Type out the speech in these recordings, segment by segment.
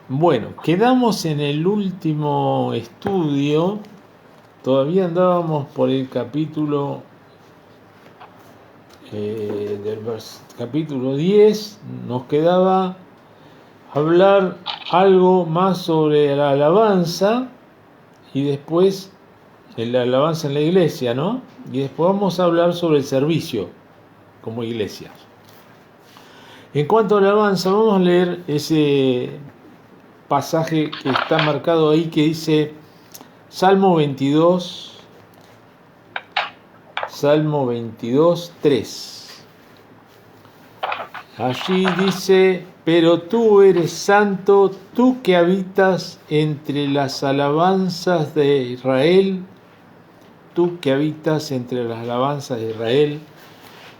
Bueno, quedamos en el último estudio, todavía andábamos por el capítulo capítulo 10, nos quedaba hablar algo más sobre la alabanza y después la alabanza en la iglesia, ¿no? Y después vamos a hablar sobre el servicio como iglesia. En cuanto a la alabanza, vamos a leer ese pasaje que está marcado ahí que dice Salmo 22, 3. Allí dice, pero tú eres santo, tú que habitas entre las alabanzas de Israel, tú que habitas entre las alabanzas de Israel,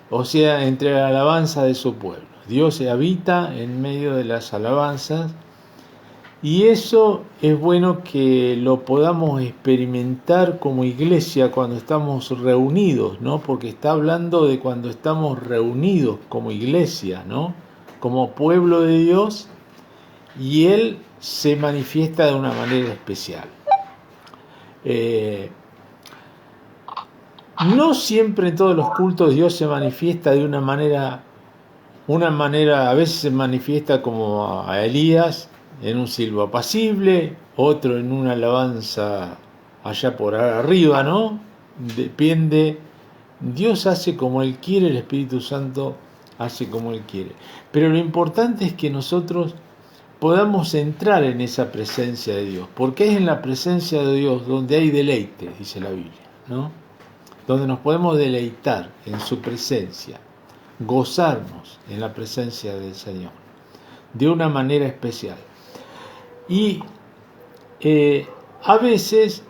o sea, entre la alabanza de su pueblo. Dios habita en medio de las alabanzas. Y eso es bueno que lo podamos experimentar como iglesia cuando estamos reunidos, ¿no? Porque está hablando de cuando estamos reunidos como iglesia, ¿no? Como pueblo de Dios, y Él se manifiesta de una manera especial. No siempre en todos los cultos Dios se manifiesta de una manera, a veces se manifiesta como a Elías, en un silbo apacible, otro en una alabanza allá por arriba, ¿no? Depende. Dios hace como Él quiere, el Espíritu Santo hace como Él quiere. Pero lo importante es que nosotros podamos entrar en esa presencia de Dios, porque es en la presencia de Dios donde hay deleite, dice la Biblia, ¿no? Donde nos podemos deleitar en su presencia, gozarnos en la presencia del Señor, de una manera especial. Y a veces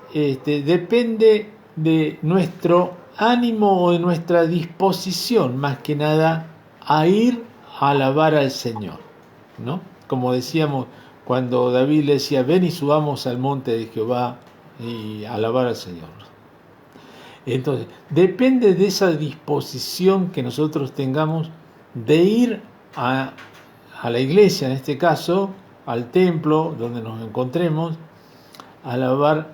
depende de nuestro ánimo o de nuestra disposición, más que nada, a ir a alabar al Señor, ¿no? Como decíamos, cuando David le decía, ven y subamos al monte de Jehová y alabar al Señor. Entonces, depende de esa disposición que nosotros tengamos de ir a la iglesia, en este caso, al templo donde nos encontremos, a alabar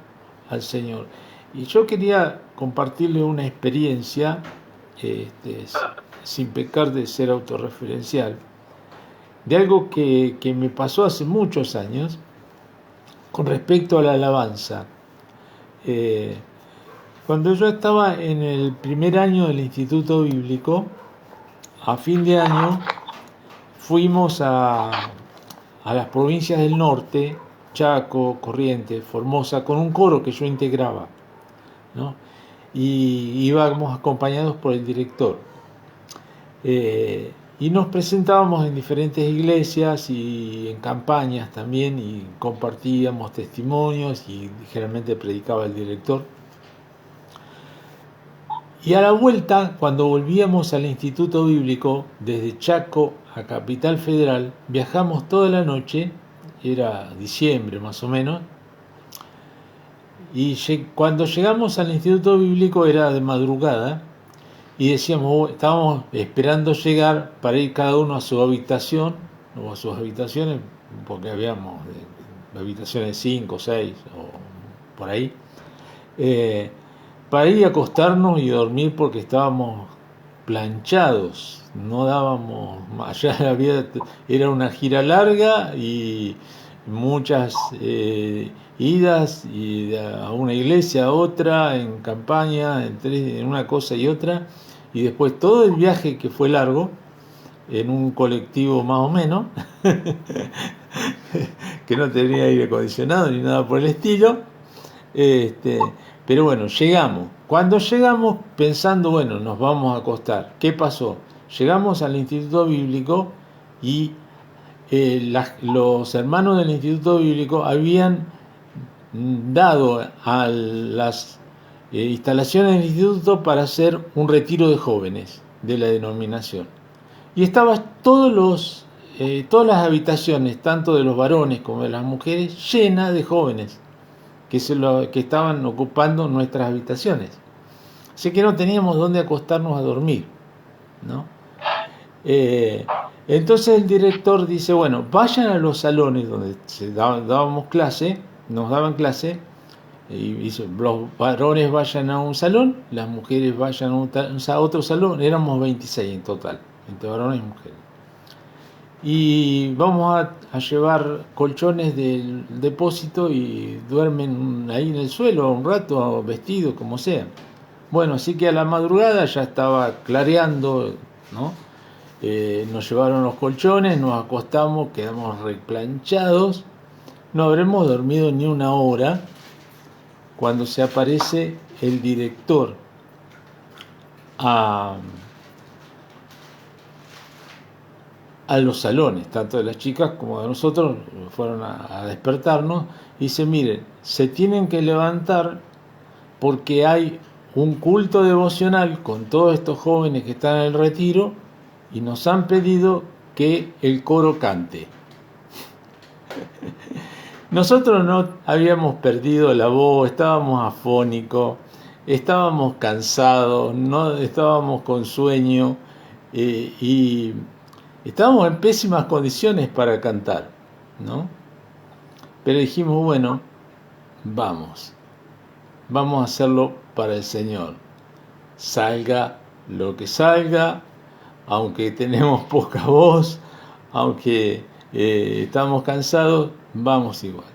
al Señor. Y yo quería compartirle una experiencia, sin pecar de ser autorreferencial, de algo que me pasó hace muchos años con respecto a la alabanza. Cuando yo estaba en el primer año del Instituto Bíblico, a fin de año fuimos a las provincias del norte, Chaco, Corrientes, Formosa, con un coro que yo integraba, ¿no? Y íbamos acompañados por el director. Y nos presentábamos en diferentes iglesias y en campañas también, y compartíamos testimonios y generalmente predicaba el director. Y a la vuelta, cuando volvíamos al Instituto Bíblico, desde Chaco a Capital Federal, viajamos toda la noche, era diciembre más o menos, y cuando llegamos al Instituto Bíblico era de madrugada, y decíamos, estábamos esperando llegar para ir cada uno a su habitación, o a sus habitaciones, porque habíamos habitaciones 5, 6, o por ahí, para ir a acostarnos y dormir porque estábamos planchados, no dábamos, allá era una gira larga y muchas idas y a una iglesia, a otra, en campaña, en una cosa y otra, y después todo el viaje que fue largo, en un colectivo más o menos, que no tenía aire acondicionado ni nada por el estilo, pero bueno, llegamos. Cuando llegamos pensando, bueno, nos vamos a acostar, ¿qué pasó? Llegamos al Instituto Bíblico y los hermanos del Instituto Bíblico habían dado a las instalaciones del instituto para hacer un retiro de jóvenes de la denominación. Y estaban todas las habitaciones, tanto de los varones como de las mujeres, llenas de jóvenes que estaban ocupando nuestras habitaciones. Así que no teníamos dónde acostarnos a dormir, ¿no? Entonces el director dice, bueno, vayan a los salones donde dábamos clase, nos daban clase, y dice, los varones vayan a un salón, las mujeres vayan a otro salón, éramos 26 en total, entre varones y mujeres. Y vamos a llevar colchones del depósito y duermen ahí en el suelo un rato, vestidos, como sea. Bueno, así que a la madrugada ya estaba clareando, ¿no? Nos llevaron los colchones, nos acostamos, quedamos replanchados, no habremos dormido ni una hora cuando se aparece el director a los salones, tanto de las chicas como de nosotros, fueron a despertarnos y dice, miren, se tienen que levantar porque hay un culto devocional con todos estos jóvenes que están en el retiro y nos han pedido que el coro cante. Nosotros no habíamos perdido la voz, estábamos afónicos, estábamos cansados, no estábamos con sueño y estábamos en pésimas condiciones para cantar, ¿no? Pero dijimos, bueno, vamos a hacerlo para el Señor. Salga lo que salga, aunque tenemos poca voz, aunque estamos cansados, vamos igual.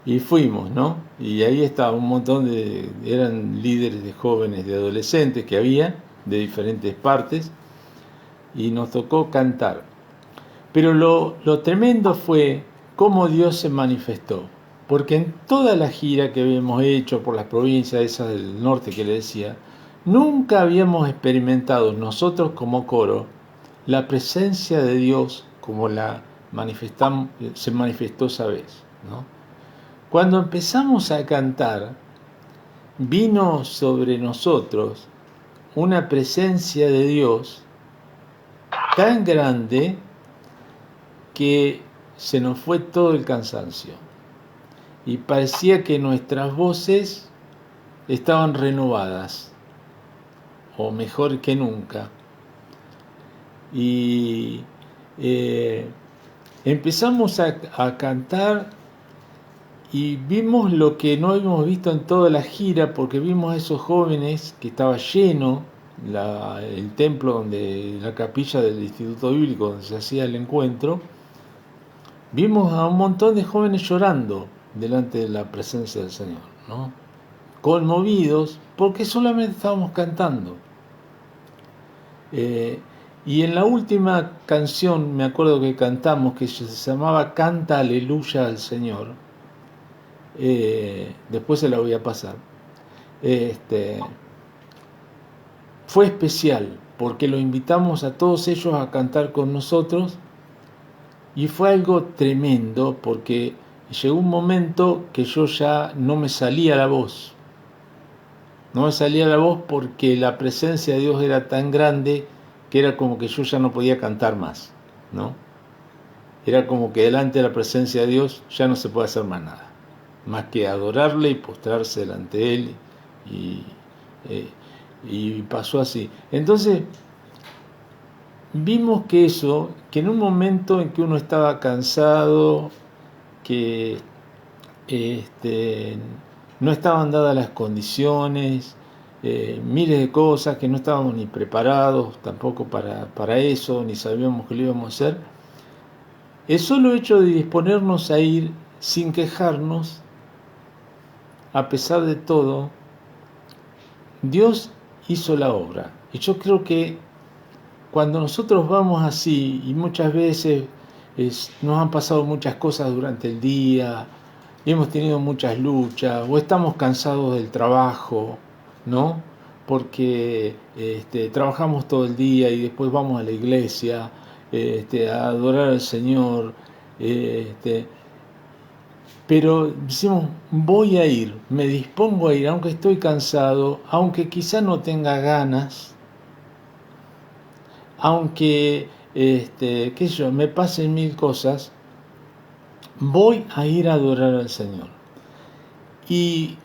Y fuimos, ¿no? Y ahí estaba un montón eran líderes de jóvenes, de adolescentes que había, de diferentes partes, y nos tocó cantar. Pero lo tremendo fue cómo Dios se manifestó. Porque en toda la gira que habíamos hecho por las provincias esas del norte que le decía, nunca habíamos experimentado nosotros como coro la presencia de Dios como se manifestó esa vez, ¿no? Cuando empezamos a cantar, vino sobre nosotros una presencia de Dios tan grande que se nos fue todo el cansancio y parecía que nuestras voces estaban renovadas o mejor que nunca y empezamos a cantar y vimos lo que no habíamos visto en toda la gira porque vimos a esos jóvenes que estaba lleno el templo la capilla del Instituto Bíblico donde se hacía el encuentro. Vimos a un montón de jóvenes llorando delante de la presencia del Señor, ¿no? Conmovidos porque solamente estábamos cantando. Y en la última canción, me acuerdo que cantamos, que se llamaba Canta Aleluya al Señor, después se la voy a pasar, fue especial porque lo invitamos a todos ellos a cantar con nosotros. Y fue algo tremendo porque llegó un momento que yo ya no me salía la voz. No me salía la voz porque la presencia de Dios era tan grande que era como que yo ya no podía cantar más, ¿no? Era como que delante de la presencia de Dios ya no se puede hacer más nada, más que adorarle y postrarse delante de Él. Y pasó así. Entonces, vimos que en un momento en que uno estaba cansado, que no estaban dadas las condiciones, miles de cosas que no estábamos ni preparados tampoco para eso, ni sabíamos que lo íbamos a hacer, el solo hecho de disponernos a ir sin quejarnos, a pesar de todo, Dios hizo la obra. Y yo creo que cuando nosotros vamos así, y muchas veces nos han pasado muchas cosas durante el día, y hemos tenido muchas luchas, o estamos cansados del trabajo, ¿no? Porque trabajamos todo el día y después vamos a la iglesia a adorar al Señor, pero decimos, voy a ir, me dispongo a ir, aunque estoy cansado, aunque quizá no tenga ganas, aunque qué sé yo, me pasen mil cosas, voy a ir a adorar al Señor. Y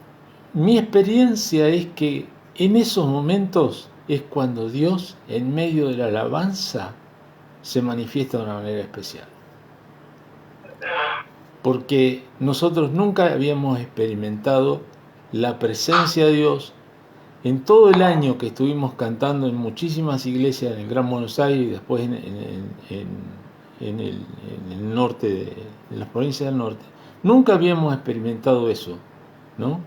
mi experiencia es que en esos momentos es cuando Dios, en medio de la alabanza, se manifiesta de una manera especial. Porque nosotros nunca habíamos experimentado la presencia de Dios en todo el año que estuvimos cantando en muchísimas iglesias en el Gran Buenos Aires y después en el norte, en las provincias del norte. Nunca habíamos experimentado eso, ¿no?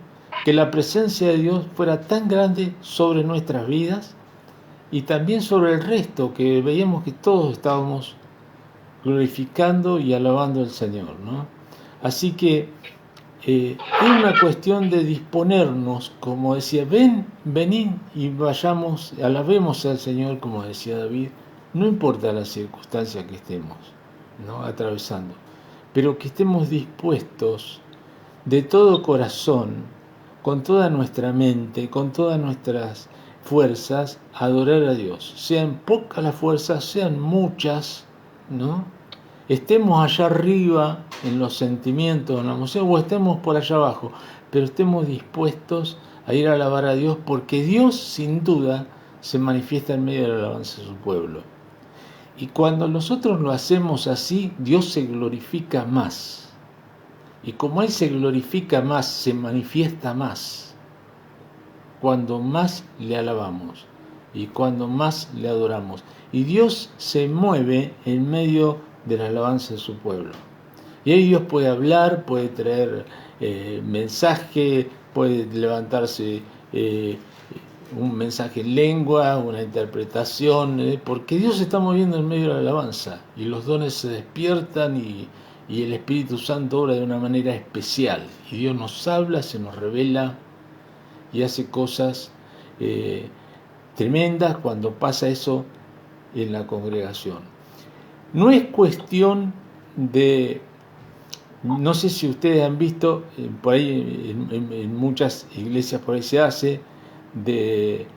Que la presencia de Dios fuera tan grande sobre nuestras vidas y también sobre el resto, que veíamos que todos estábamos glorificando y alabando al Señor, ¿no? Así que es una cuestión de disponernos, como decía, venid y vayamos, alabemos al Señor, como decía David, no importa la circunstancia que estemos, ¿no?, atravesando, pero que estemos dispuestos de todo corazón, con toda nuestra mente, con todas nuestras fuerzas, a adorar a Dios. Sean pocas las fuerzas, sean muchas, ¿no? Estemos allá arriba en los sentimientos, en la emoción, o estemos por allá abajo, pero estemos dispuestos a ir a alabar a Dios, porque Dios sin duda se manifiesta en medio de la alabanza de su pueblo. Y cuando nosotros lo hacemos así, Dios se glorifica más. Y como Él se glorifica más, se manifiesta más, cuando más le alabamos y cuando más le adoramos. Y Dios se mueve en medio de la alabanza de su pueblo. Y ahí Dios puede hablar, puede traer mensaje, puede levantarse un mensaje en lengua, una interpretación, porque Dios se está moviendo en medio de la alabanza y los dones se despiertan y el Espíritu Santo obra de una manera especial. Y Dios nos habla, se nos revela y hace cosas tremendas cuando pasa eso en la congregación. No es cuestión de, no sé si ustedes han visto, por ahí en muchas iglesias por ahí se hace, de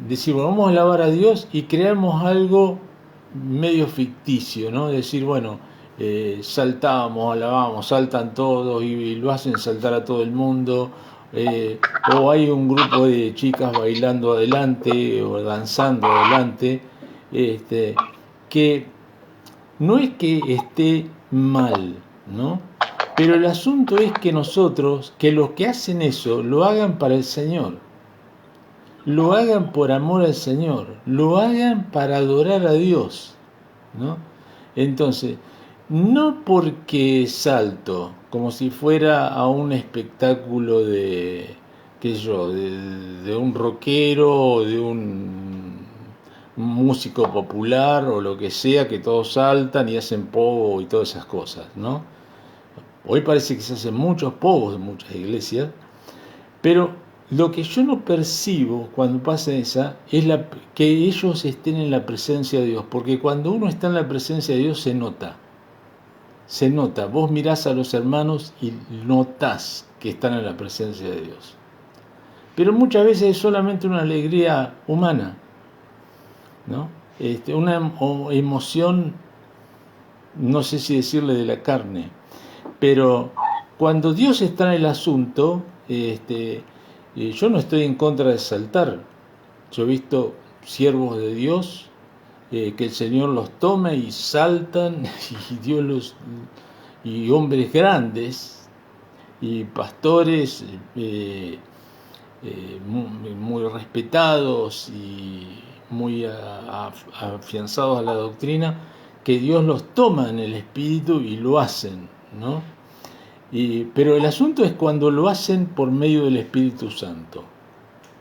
decir, bueno, vamos a alabar a Dios y creamos algo medio ficticio, ¿no? Decir, bueno, saltamos, alabamos, saltan todos y lo hacen saltar a todo el mundo, o hay un grupo de chicas bailando adelante o danzando adelante, que no es que esté mal, ¿no? Pero el asunto es que nosotros, que los que hacen eso, lo hagan para el Señor, lo hagan por amor al Señor, lo hagan para adorar a Dios, ¿no? Entonces, no porque salto, como si fuera a un espectáculo de, qué sé yo, de un rockero o de un músico popular o lo que sea, que todos saltan y hacen pogo y todas esas cosas, ¿no? Hoy parece que se hacen muchos pogos en muchas iglesias, pero lo que yo no percibo cuando pasa esa es que ellos estén en la presencia de Dios, porque cuando uno está en la presencia de Dios se nota, vos mirás a los hermanos y notás que están en la presencia de Dios. Pero muchas veces es solamente una alegría humana, ¿no? Una emoción, no sé si decirle de la carne, pero cuando Dios está en el asunto, yo no estoy en contra de saltar. Yo he visto siervos de Dios que el Señor los toma y saltan, y Dios y hombres grandes y pastores muy respetados y muy afianzados a la doctrina, que Dios los toma en el espíritu y lo hacen, ¿no? Pero el asunto es cuando lo hacen por medio del Espíritu Santo,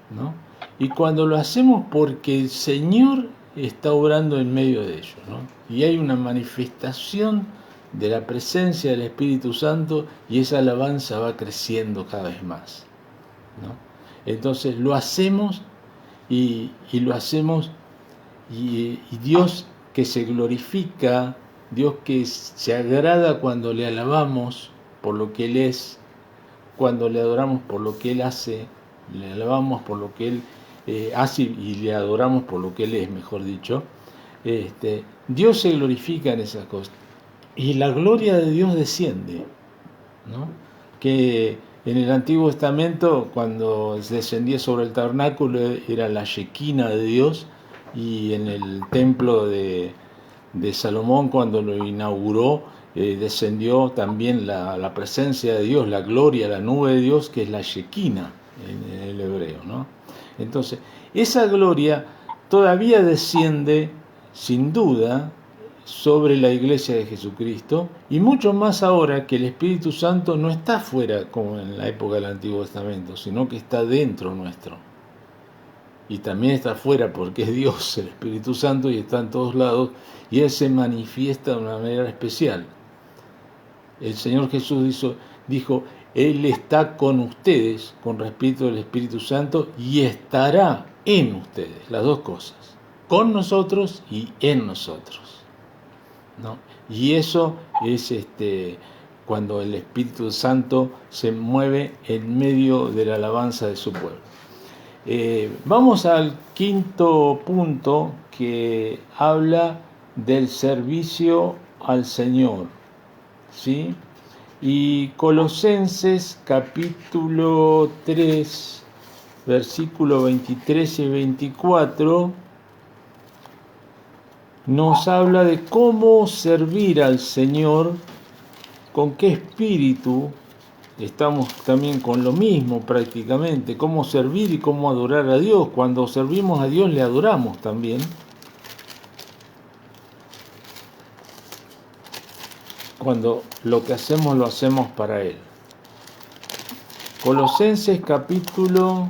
¿no? Y cuando lo hacemos porque el Señor está obrando en medio de ellos, ¿no? Y hay una manifestación de la presencia del Espíritu Santo y esa alabanza va creciendo cada vez más, ¿no? Entonces lo hacemos y lo hacemos y Dios que se glorifica, Dios que se agrada cuando le alabamos por lo que Él es, cuando le adoramos por lo que Él hace, le alabamos por lo que Él hace y le adoramos por lo que Él es, mejor dicho, Dios se glorifica en esas cosas y la gloria de Dios desciende, ¿no? Que en el Antiguo Testamento, cuando descendía sobre el tabernáculo, era la Shekinah de Dios, y en el templo de Salomón, cuando lo inauguró, descendió también la presencia de Dios, la gloria, la nube de Dios, que es la Shekinah en el hebreo, ¿no? Entonces, esa gloria todavía desciende, sin duda, sobre la iglesia de Jesucristo, y mucho más ahora que el Espíritu Santo no está fuera como en la época del Antiguo Testamento, sino que está dentro nuestro. Y también está fuera porque es Dios, el Espíritu Santo, y está en todos lados, y Él se manifiesta de una manera especial. El Señor Jesús dijo, Él está con ustedes, con respecto al Espíritu Santo, y estará en ustedes, las dos cosas, con nosotros y en nosotros, ¿no? Y eso es cuando el Espíritu Santo se mueve en medio de la alabanza de su pueblo. Vamos al quinto punto, que habla del servicio al Señor, ¿sí? Y Colosenses capítulo 3, versículos 23 y 24, nos habla de cómo servir al Señor, con qué espíritu. Estamos también con lo mismo prácticamente, cómo servir y cómo adorar a Dios. Cuando servimos a Dios le adoramos también. Cuando lo que hacemos lo hacemos para Él. Colosenses capítulo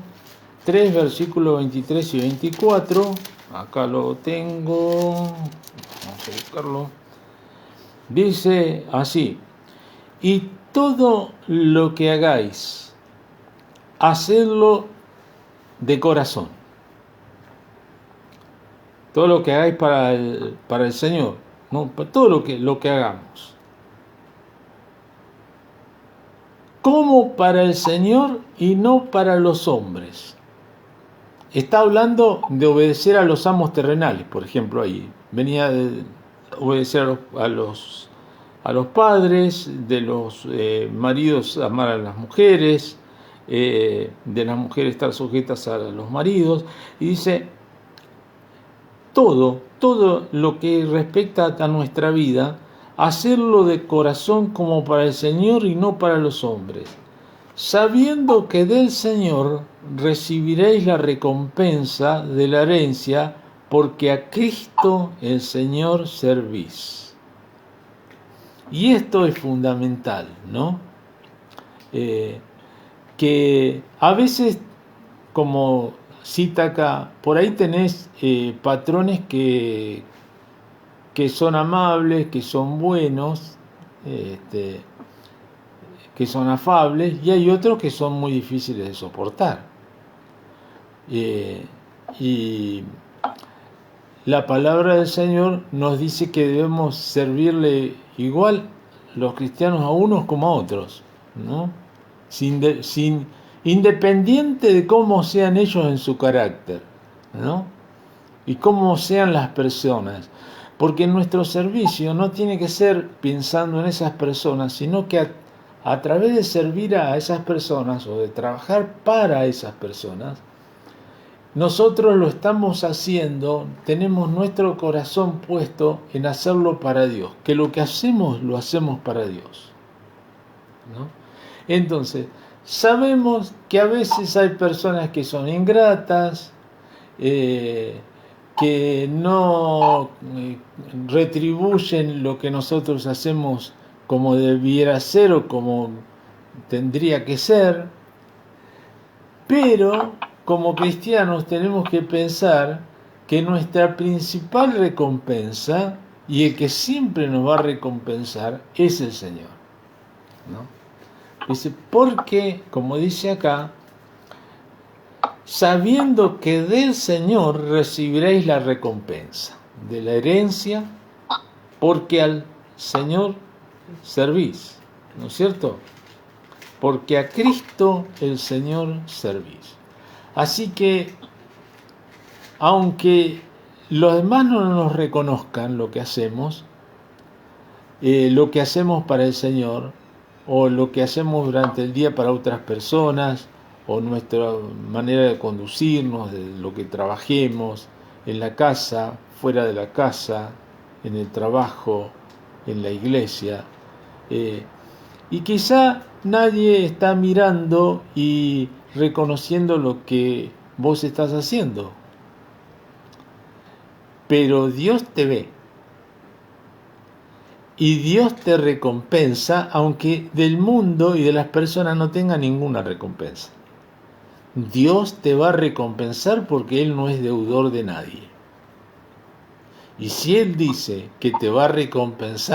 3, versículos 23 y 24. Acá lo tengo. Vamos a buscarlo. Dice así: y todo lo que hagáis, hacedlo de corazón. Todo lo que hagáis para el Señor, ¿no? Todo lo que hagamos. Como para el Señor y no para los hombres. Está hablando de obedecer a los amos terrenales, por ejemplo, ahí. Venía de obedecer a los padres, de los maridos amar a las mujeres, de las mujeres estar sujetas a los maridos, y dice, todo lo que respecta a nuestra vida, hacerlo de corazón como para el Señor y no para los hombres, sabiendo que del Señor recibiréis la recompensa de la herencia, porque a Cristo el Señor servís. Y esto es fundamental, ¿no? Que a veces, como cita acá, por ahí tenés patrones que son amables, que son buenos, que son afables, y hay otros que son muy difíciles de soportar. Y la palabra del Señor nos dice que debemos servirle igual los cristianos a unos como a otros, ¿no? Independiente de cómo sean ellos en su carácter, ¿no? Y cómo sean las personas. Porque nuestro servicio no tiene que ser pensando en esas personas, sino que a través de servir a esas personas o de trabajar para esas personas, nosotros lo estamos haciendo, tenemos nuestro corazón puesto en hacerlo para Dios, que lo que hacemos lo hacemos para Dios, ¿no? Entonces, sabemos que a veces hay personas que son ingratas, que no retribuyen lo que nosotros hacemos como debiera ser o como tendría que ser, pero como cristianos tenemos que pensar que nuestra principal recompensa y el que siempre nos va a recompensar es el Señor, ¿no? Dice, porque, como dice acá, sabiendo que del Señor recibiréis la recompensa de la herencia, porque al Señor servís, ¿no es cierto? Porque a Cristo el Señor servís. Así que, aunque los demás no nos reconozcan lo que hacemos para el Señor, o lo que hacemos durante el día para otras personas, o nuestra manera de conducirnos, de lo que trabajemos, en la casa, fuera de la casa, en el trabajo, en la iglesia. Y quizá nadie está mirando y reconociendo lo que vos estás haciendo, pero Dios te ve y Dios te recompensa, aunque del mundo y de las personas no tenga ninguna recompensa. Dios te va a recompensar porque Él no es deudor de nadie. Y si Él dice que te va a recompensar,